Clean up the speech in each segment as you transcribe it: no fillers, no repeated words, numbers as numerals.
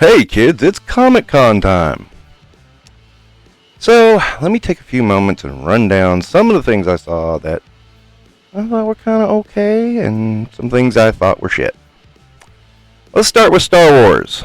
Hey kids, it's Comic-Con time. So, let me take a few moments and run down some of the things I saw that I thought were kind of okay, and some things I thought were shit. Let's start with Star Wars.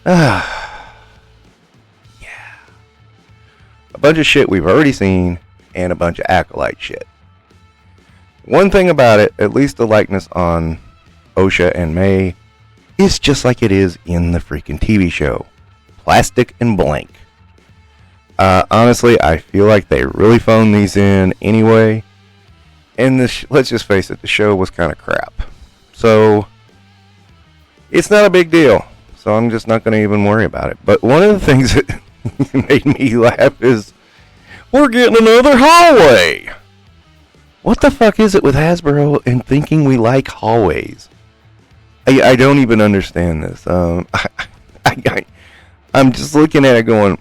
Yeah. A bunch of shit we've already seen, and a bunch of acolyte shit. One thing about it, at least the likeness on Osha and May, is just like it is in the freaking TV show. Plastic and blank. Honestly, I feel like they really phoned these in anyway. And let's just face it, the show was kind of crap. So, it's not a big deal. So I'm just not going to even worry about it. But one of the things that made me laugh is, we're getting another hallway! What the fuck is it with Hasbro and thinking we like hallways? I don't even understand this. I'm just looking at it going,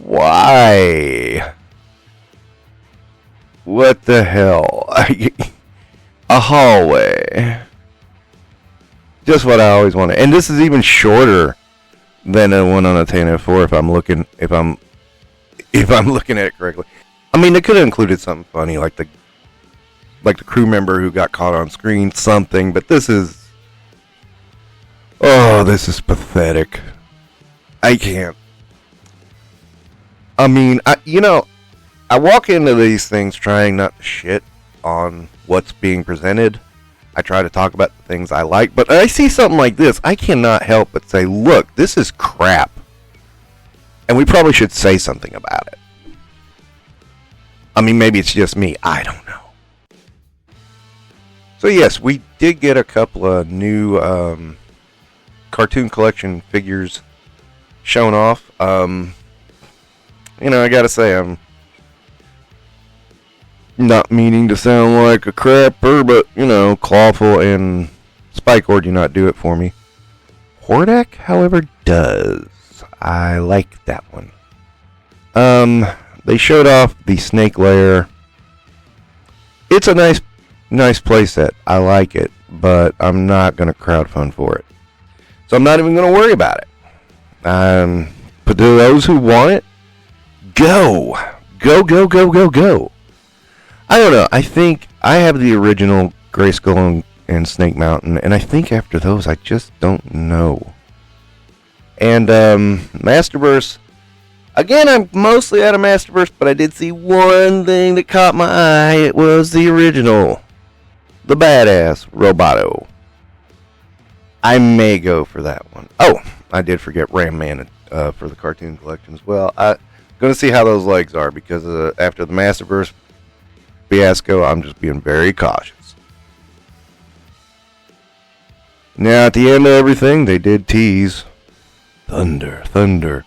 why? What the hell? A hallway. Just what I always wanted. And this is even shorter than the one on Athena 4 if I'm looking at it correctly. I mean, they could have included something funny like the crew member who got caught on screen, something, but this is pathetic. I can't. I mean, I walk into these things trying not to shit on what's being presented. I try to talk about the things I like, but I see something like this, I cannot help but say, look, this is crap. And we probably should say something about it. I mean, maybe it's just me. I don't know. So yes, we did get a couple of new cartoon collection figures shown off. I gotta say, I'm not meaning to sound like a crapper, but, Clawful and Spikor do not do it for me. Hordak, however, does. I like that one. They showed off the Snake Lair. It's a nice playset. I like it, but I'm not going to crowdfund for it. So I'm not even going to worry about it. But to those who want it, go. Go, go, go, go, go. I don't know. I think I have the original Grayskull and Snake Mountain, and I think after those, I just don't know. And Masterverse, again, I'm mostly out of Masterverse, but I did see one thing that caught my eye. It was the original, the badass Roboto. I may go for that one. Oh, I did forget Ram Man for the cartoon collection as well. I'm going to see how those legs are, because after the Masterverse fiasco, I'm just being very cautious. Now, at the end of everything, they did tease Thunder.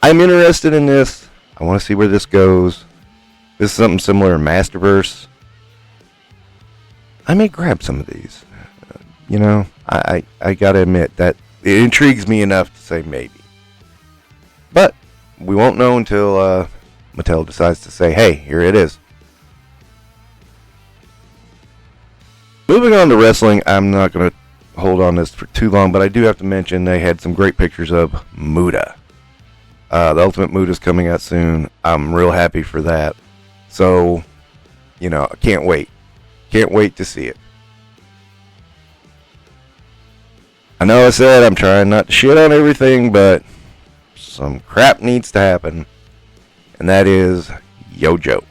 I'm interested in this. I want to see where this goes. This is something similar to Masterverse. I may grab some of these. I gotta admit that it intrigues me enough to say maybe. But we won't know until Mattel decides to say, hey, here it is. Moving on to wrestling, I'm not going to hold on this for too long, but I do have to mention they had some great pictures of Muda. The Ultimate Muda is coming out soon. I'm real happy for that. So, I can't wait. Can't wait to see it. I know I said I'm trying not to shit on everything, but some crap needs to happen. And that is Yojo.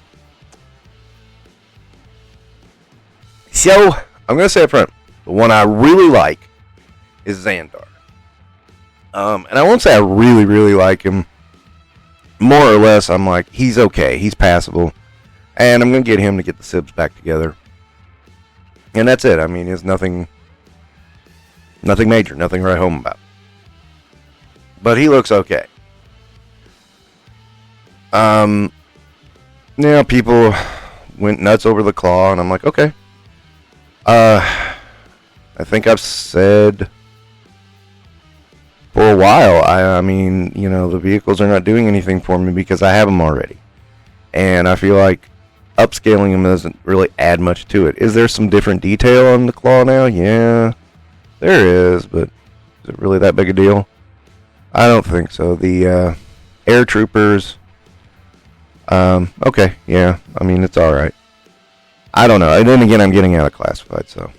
So, I'm going to say up front, the one I really like is Xandar. And I won't say I really, really like him. More or less, I'm like, he's okay. He's passable. And I'm going to get him to get the Sibs back together. And that's it. I mean, it's nothing major. Nothing to write home about. But he looks okay. Now, people went nuts over the claw, and I'm like, okay. I think I've said for a while, I mean, the vehicles are not doing anything for me because I have them already. And I feel like upscaling them doesn't really add much to it. Is there some different detail on the claw now? Yeah. There is, but is it really that big a deal? I don't think so. The air troopers. Okay, yeah. I mean, it's all right. I don't know. And then again, I'm getting out of classified, so.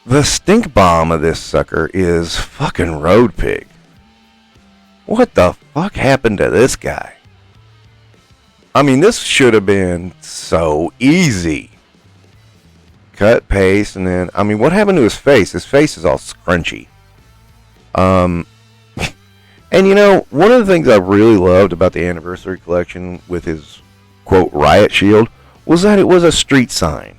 The stink bomb of this sucker is fucking Road Pig. What the fuck happened to this guy? I mean, this should have been so easy. Cut, paste, and then... I mean, what happened to his face? His face is all scrunchy. And you know, one of the things I really loved about the anniversary collection with his, quote, riot shield was that it was a street sign.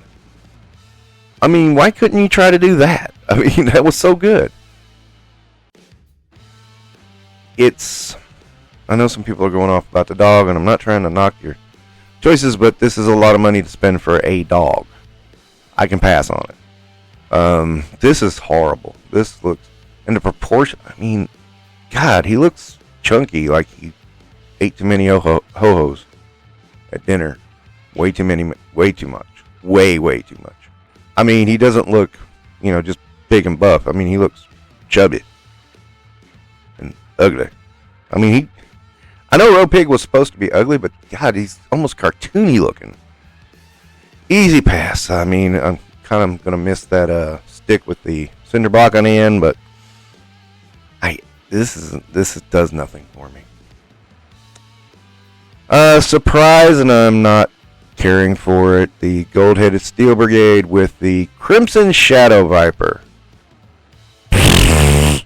I mean, why couldn't you try to do that? I mean, that was so good. I know some people are going off about the dog, and I'm not trying to knock your choices, but this is a lot of money to spend for a dog. I can pass on it. This is horrible. This looks, and the proportion, I mean, God, he looks chunky, like he ate too many ho-hos at dinner. Way too much. Way too much. I mean, he doesn't look, just big and buff. I mean, he looks chubby and ugly. I mean, I know Road Pig was supposed to be ugly, but God, he's almost cartoony looking. Easy pass. I mean, I'm kind of going to miss that stick with the cinder block on the end, but this does nothing for me. Surprise, and I'm not caring for it. The gold-headed Steel Brigade with the Crimson Shadow Viper. I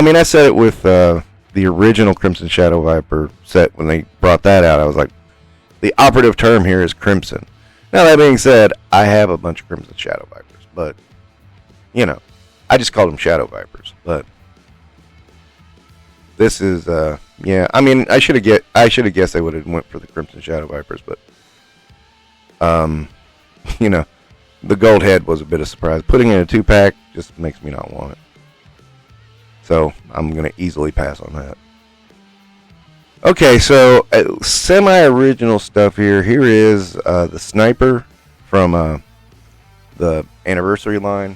mean, I said it with the original Crimson Shadow Viper set when they brought that out. I was like, the operative term here is Crimson. Now, that being said, I have a bunch of Crimson Shadow Vipers, but, I just called them Shadow Vipers, but this is, yeah, I mean, I should have guessed they would have went for the Crimson Shadow Vipers, but, the gold head was a bit of a surprise. Putting in a 2-pack just makes me not want it. So, I'm going to easily pass on that. Okay, so semi-original stuff here. Here is the sniper from the anniversary line.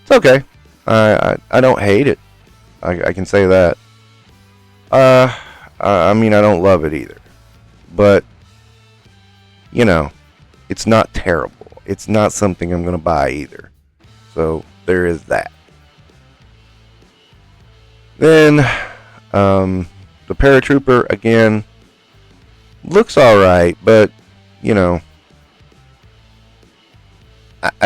It's okay. I don't hate it. I can say that. I mean, I don't love it either. But, it's not terrible. It's not something I'm going to buy either. So, there is that. Then, the paratrooper, again, looks alright, but, I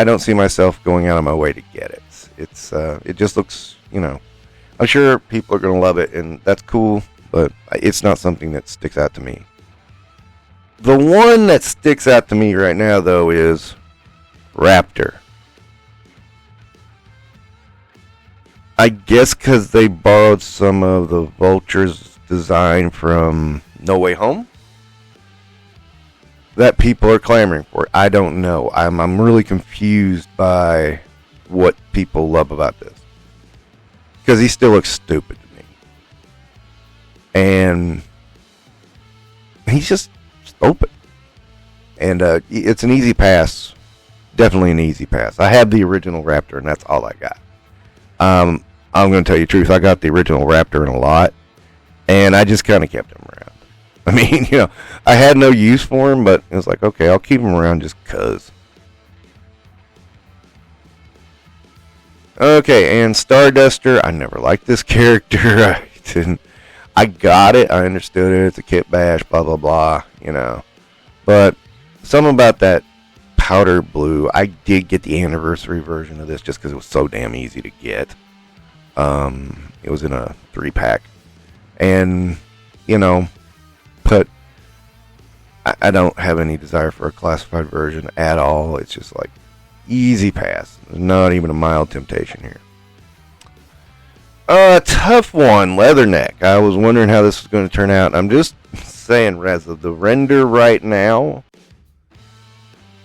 don't see myself going out of my way to get it. It just looks, I'm sure people are going to love it, and that's cool, but it's not something that sticks out to me. The one that sticks out to me right now, though, is Raptor. I guess because they borrowed some of the Vulture's design from No Way Home that people are clamoring for. I don't know. I'm really confused by what people love about this. Because he still looks stupid to me. And he's just open. And it's an easy pass. Definitely an easy pass. I have the original Raptor, and that's all I got. I'm going to tell you the truth. I got the original Raptor in a lot, and I just kind of kept him around. I mean, I had no use for him, but it was like, okay, I'll keep him around just because. Okay, and Starduster. I never liked this character. I got it. I understood it. It's a kit bash, blah, blah, blah, But something about that powder blue. I did get the anniversary version of this just because it was so damn easy to get. It was in a 3-pack. And, but I don't have any desire for a classified version at all. It's just like easy pass. There's not even a mild temptation here. Tough one, Leatherneck. I was wondering how this was going to turn out. I'm just saying, as of the render right now,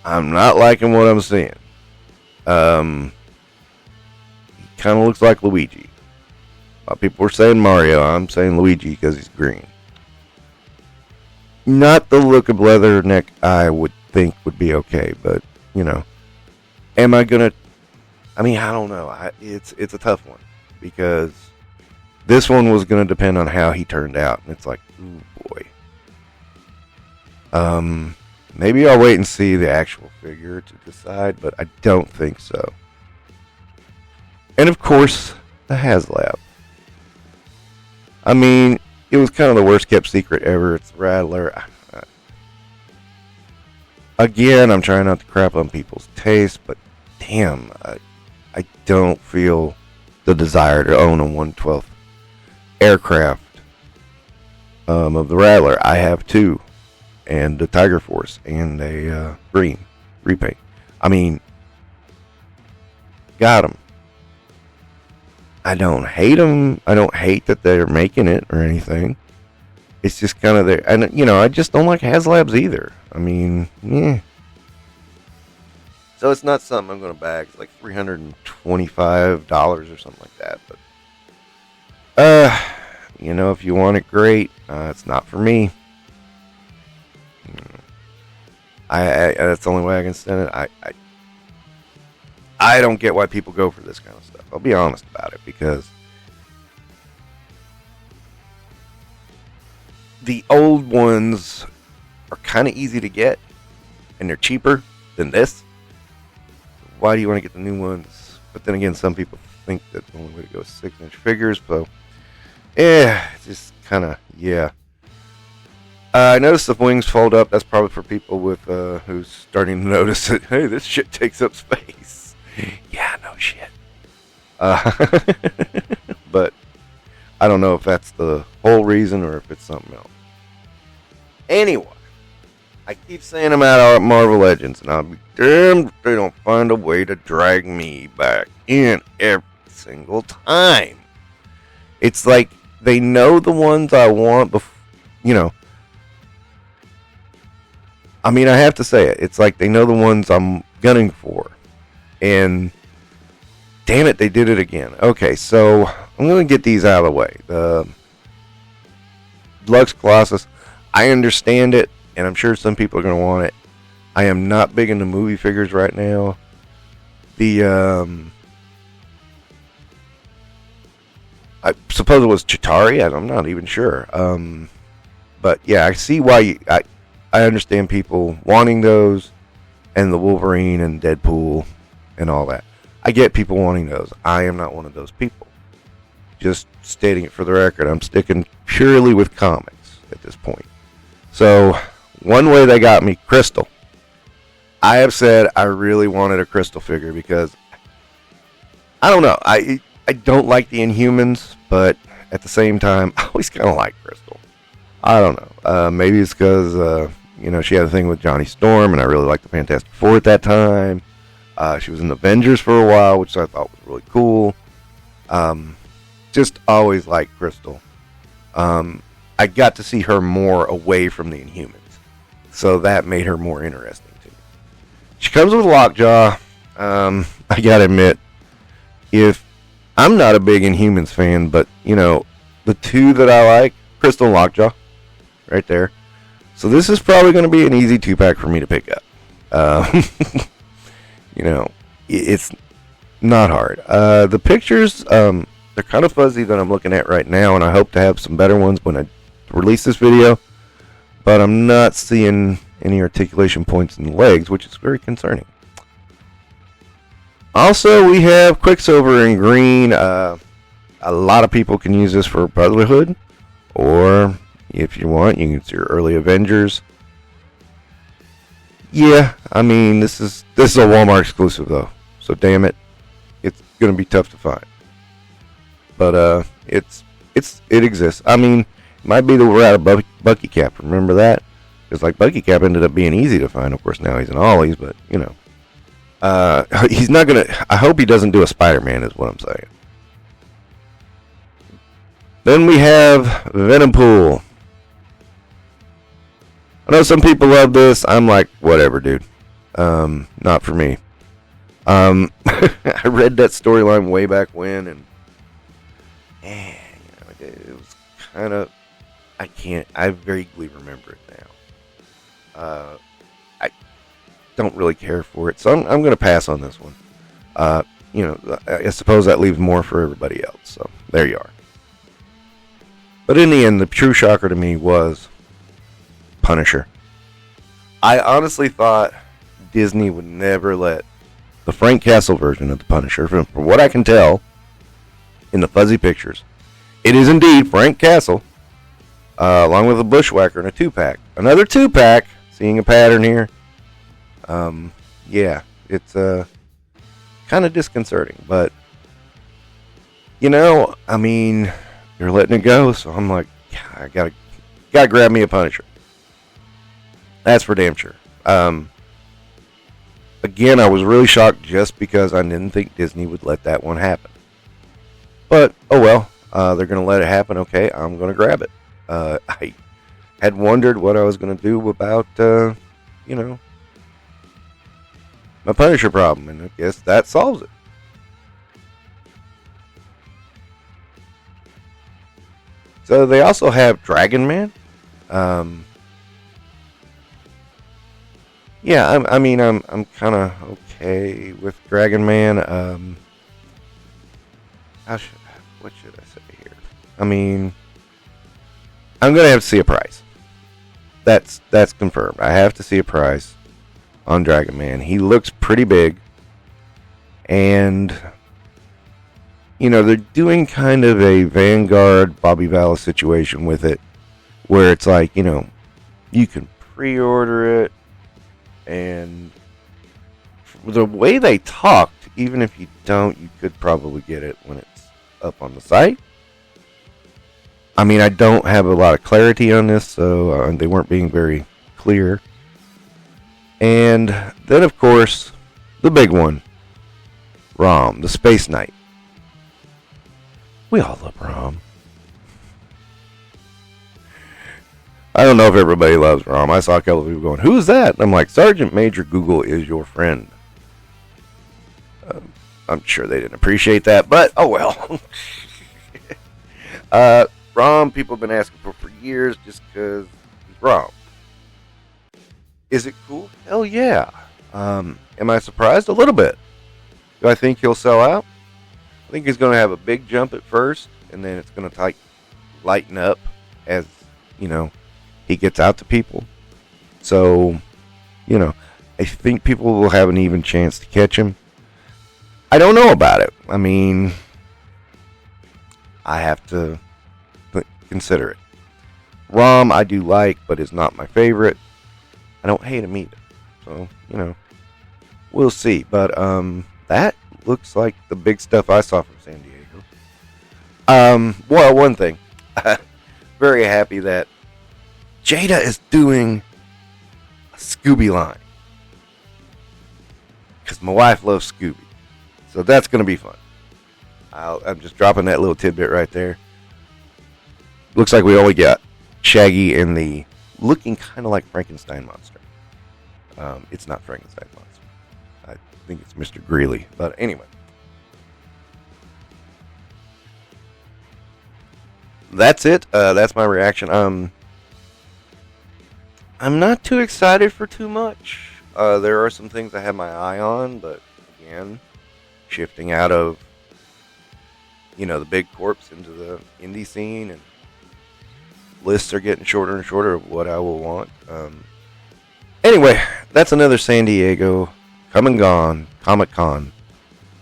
I'm not liking what I'm seeing. He kind of looks like Luigi. A lot of people were saying Mario. I'm saying Luigi because he's green. Not the look of Leatherneck I would think would be okay, but, am I going to I mean, I don't know. It's a tough one because this one was going to depend on how he turned out, and it's like, ooh boy. Maybe I'll wait and see the actual figure to decide, but I don't think so. And of course, the HasLab. I mean, it was kind of the worst kept secret ever. It's the Rattler. Again, I'm trying not to crap on people's taste, but damn, I don't feel the desire to own a 1/12 aircraft of the Rattler. I have two, and the Tiger Force, and a green repaint. I mean, got them. I don't hate them. I don't hate that they're making it or anything. It's just kind of there. And, I just don't like HasLabs either. I mean, yeah. So it's not something I'm going to bag. It's like $325 or something like that. But, if you want it, great. It's not for me. That's the only way I can stand it. I don't get why people go for this kind of stuff. I'll be honest about it, because the old ones are kind of easy to get, and they're cheaper than this. Why do you want to get the new ones? But then again, some people think that the only way to go is 6-inch figures. So, it's just kind of, yeah. I noticed the wings fold up. That's probably for people with who's starting to notice that, hey, this shit takes up space. Yeah, no shit. But I don't know if that's the whole reason or if it's something else. Anyway, I keep saying I'm out of Marvel Legends, and I'll be damned if they don't find a way to drag me back in every single time. It's like they know the ones I want before, I mean, I have to say it. It's like they know the ones I'm gunning for. And damn it, they did it again. Okay, so I'm going to get these out of the way. The Lux Colossus, I understand it, and I'm sure some people are going to want it. I am not big into movie figures right now. I suppose it was Chitauri. I'm not even sure. But yeah, I see why I understand people wanting those, and the Wolverine and Deadpool and all that. I get people wanting those. I am not one of those people. Just stating it for the record, I'm sticking purely with comics at this point. So, one way they got me, Crystal. I have said I really wanted a Crystal figure because, I don't know, I don't like the Inhumans, but at the same time, I always kind of like Crystal. I don't know. Maybe it's because, she had a thing with Johnny Storm, and I really liked the Fantastic Four at that time. She was in Avengers for a while, which I thought was really cool. Just always liked Crystal. I got to see her more away from the Inhumans, so that made her more interesting to me. She comes with Lockjaw. I gotta admit, if I'm not a big Inhumans fan, but the two that I like, Crystal and Lockjaw, right there. So this is probably going to be an easy 2-pack for me to pick up. It's not hard. The pictures, they're kind of fuzzy that I'm looking at right now, and I hope to have some better ones when I release this video. But I'm not seeing any articulation points in the legs, which is very concerning. Also, we have Quicksilver in green. A lot of people can use this for Brotherhood, or if you want, you can use your early Avengers. Yeah, I mean, this is a Walmart exclusive though, so damn it, it's gonna be tough to find. But it exists. I mean, it might be that we're out of Bucky Cap. Remember that? Because like Bucky Cap ended up being easy to find. Of course, now he's in Ollie's, but he's not gonna. I hope he doesn't do a Spider-Man, is what I'm saying. Then we have Venompool. I know some people love this. I'm like, whatever, dude. Not for me. I read that storyline way back when, and it was kind of. I vaguely remember it now. I don't really care for it, so I'm going to pass on this one. I suppose that leaves more for everybody else. So there you are. But in the end, the true shocker to me was Punisher. I honestly thought Disney would never let the Frank Castle version of the Punisher, from what I can tell in the fuzzy pictures, it is indeed Frank Castle, along with a bushwhacker and a 2-pack. Another 2-pack, seeing a pattern here. Yeah, it's kind of disconcerting, but I mean, you're letting it go, so I'm like, yeah, I gotta grab me a Punisher. That's for damn sure. Again, I was really shocked just because I didn't think Disney would let that one happen. But, oh well, they're going to let it happen. Okay, I'm going to grab it. I had wondered what I was going to do about, my Punisher problem, and I guess that solves it. So they also have Dragon Man. Yeah, I'm kind of okay with Dragon Man. What should I say here? I mean, I'm gonna have to see a price. That's confirmed. I have to see a price on Dragon Man. He looks pretty big, and they're doing kind of a Vanguard Bobby Vallis situation with it, where it's like you can pre-order it. And the way they talked, even if you don't, you could probably get it when it's up on the site. I mean, I don't have a lot of clarity on this, so they weren't being very clear. And then, of course, the big one, Rom, the Space Knight. We all love Rom. I don't know if everybody loves Rom. I saw a couple of people going, "Who's that?" And I'm like, Sergeant Major Google is your friend. I'm sure they didn't appreciate that, but oh well. Rom, people have been asking for years just because he's Rom. Is it cool? Hell yeah. Am I surprised? A little bit. Do I think he'll sell out? I think he's going to have a big jump at first, and then it's going to lighten up as, he gets out to people. So, I think people will have an even chance to catch him. I don't know about it. I mean, I have to consider it. Rom I do like, but is not my favorite. I don't hate him either. So, we'll see. But that looks like the big stuff I saw from San Diego. Well, one thing. Very happy that Jada is doing a Scooby line. Because my wife loves Scooby. So that's going to be fun. I'm just dropping that little tidbit right there. Looks like we only got Shaggy and the looking kind of like Frankenstein monster. It's not Frankenstein monster. I think it's Mr. Greeley. But anyway. That's it. That's my reaction. I'm not too excited for too much. There are some things I have my eye on, but again, shifting out of, the big corps into the indie scene, and lists are getting shorter and shorter of what I will want. Anyway, that's another San Diego come and gone Comic-Con.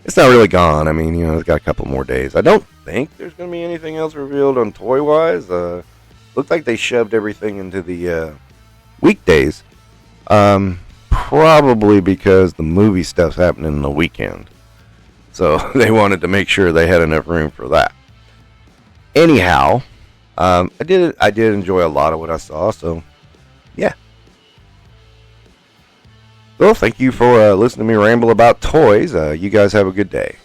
It's not really gone. I mean, it's got a couple more days. I don't think there's going to be anything else revealed on toy-wise. Looked like they shoved everything into the weekdays. Probably because the movie stuff's happening in the weekend. So they wanted to make sure they had enough room for that. Anyhow, I did enjoy a lot of what I saw, so yeah. Well, thank you for listening to me ramble about toys. You guys have a good day.